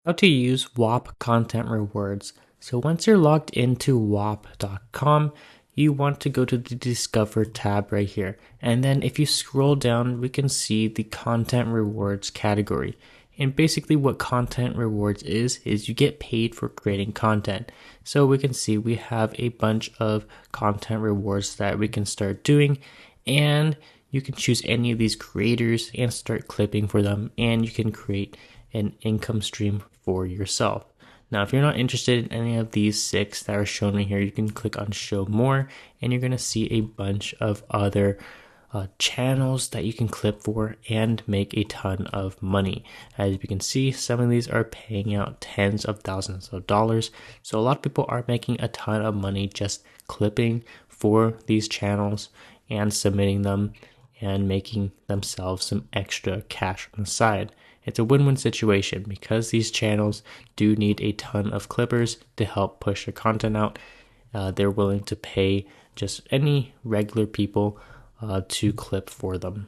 How to use Whop Content Rewards. So once you're logged into whop.com, you want to go to the Discover tab right here. And then if you scroll down, we can see the Content Rewards category. And basically what Content Rewards is you get paid for creating content. So we can see we have a bunch of content rewards that we can start doing, and you can choose any of these creators and start clipping for them, and you can create an income stream for yourself. Now, if you're not interested in any of these 6 that are shown right here, you can click on show more, and you're going to see a bunch of other channels that you can clip for and make a ton of money. As you can see, some of these are paying out tens of thousands of dollars. So a lot of people are making a ton of money just clipping for these channels and submitting them and making themselves some extra cash on the side. It's a win-win situation because these channels do need a ton of clippers to help push their content out. They're willing to pay just any regular people to clip for them.